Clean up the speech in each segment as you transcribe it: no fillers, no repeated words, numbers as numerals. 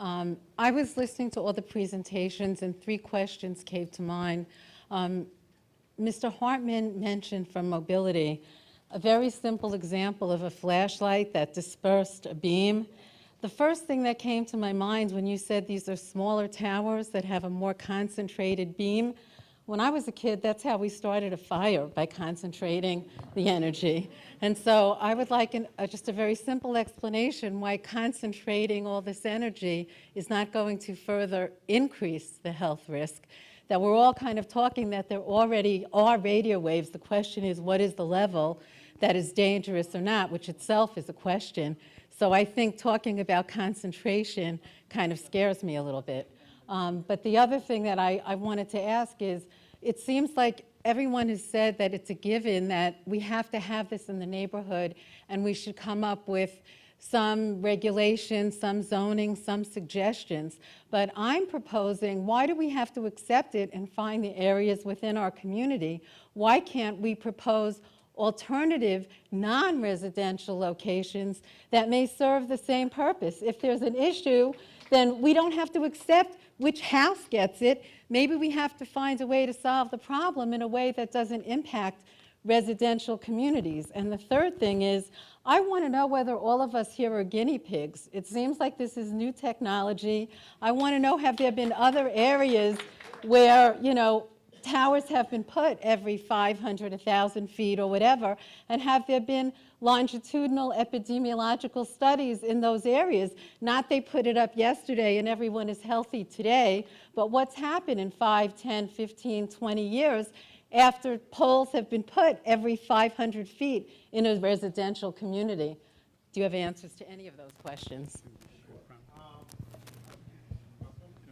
I was listening to all the presentations and 3 questions came to mind. Mr. Hartman mentioned from mobility, a very simple example of a flashlight that dispersed a beam. The first thing that came to my mind when you said these are smaller towers that have a more concentrated beam, when I was a kid, that's how we started a fire, by concentrating the energy. And so I would like just a very simple explanation why concentrating all this energy is not going to further increase the health risk. That we're all kind of talking that there already are radio waves. The question is, what is the level that is dangerous or not, which itself is a question. So I think talking about concentration kind of scares me a little bit. But the other thing that I wanted to ask is, it seems like everyone has said that it's a given that we have to have this in the neighborhood and we should come up with some regulations, some zoning, some suggestions. But I'm proposing, why do we have to accept it and find the areas within our community? Why can't we propose alternative non-residential locations that may serve the same purpose? If there's an issue, then we don't have to accept which house gets it. Maybe we have to find a way to solve the problem in a way that doesn't impact residential communities. And the third thing is, I want to know whether all of us here are guinea pigs. It seems like this is new technology. I want to know, have there been other areas where, you know, towers have been put every 500, 1,000 feet or whatever, and have there been longitudinal epidemiological studies in those areas? Not they put it up yesterday and everyone is healthy today, but what's happened in 5, 10, 15, 20 years after poles have been put every 500 feet in a residential community? Do you have answers to any of those questions?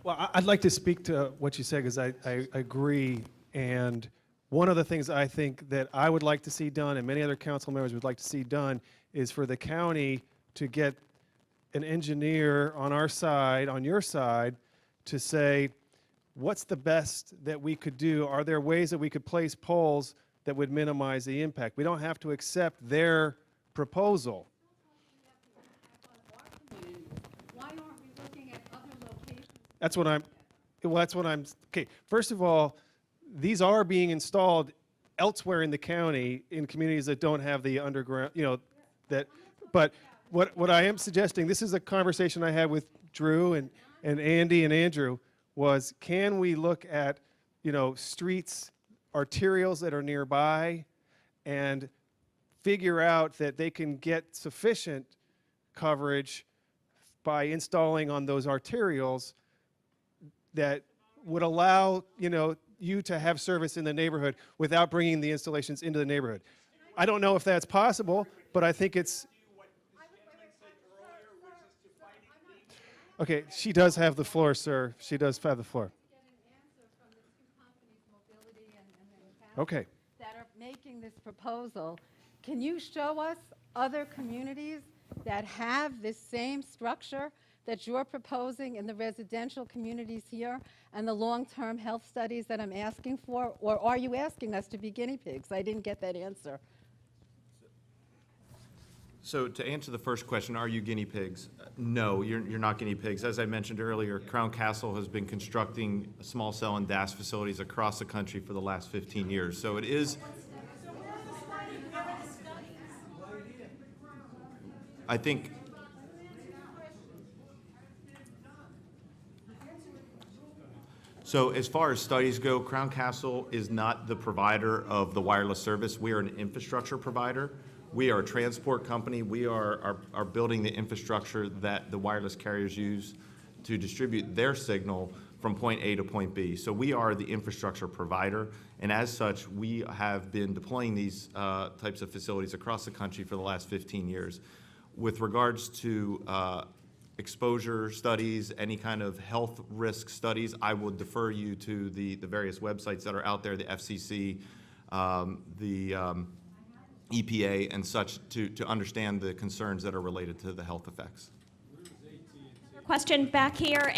Well, I'd like to speak to what you said because I agree. And one of the things I think that I would like to see done and many other council members would like to see done is for the county to get an engineer on our side, on your side, to say, what's the best that we could do? Are there ways that we could place poles that would minimize the impact? We don't have to accept their proposal. Okay, first of all, these are being installed elsewhere in the county in communities that don't have the underground, you know, but what I am suggesting, this is a conversation I had with Drew and Andy and Andrew, was can we look at, you know, streets, arterials that are nearby and figure out that they can get sufficient coverage by installing on those arterials that would allow, you know, you to have service in the neighborhood without bringing the installations into the neighborhood. I don't know if that's possible, but I think it's... Okay, she does have the floor, sir. She does have the floor. Okay. That are making this proposal. Can you show us other communities that have this same structure that you're proposing in the residential communities here and the long-term health studies that I'm asking for? Or are you asking us to be guinea pigs? I didn't get that answer. So to answer the first question, are you guinea pigs? No, you're not guinea pigs. As I mentioned earlier, Crown Castle has been constructing small cell and DAS facilities across the country for the last 15 years. So it is... I think... So as far as studies go, Crown Castle is not the provider of the wireless service. We are an infrastructure provider. We are a transport company. We are building the infrastructure that the wireless carriers use to distribute their signal from point A to point B. So we are the infrastructure provider, and as such, we have been deploying these types of facilities across the country for the last 15 years. With regards to exposure studies, any kind of health risk studies, I will defer you to the various websites that are out there, the FCC, the EPA and such, to understand the concerns that are related to the health effects. Question back here.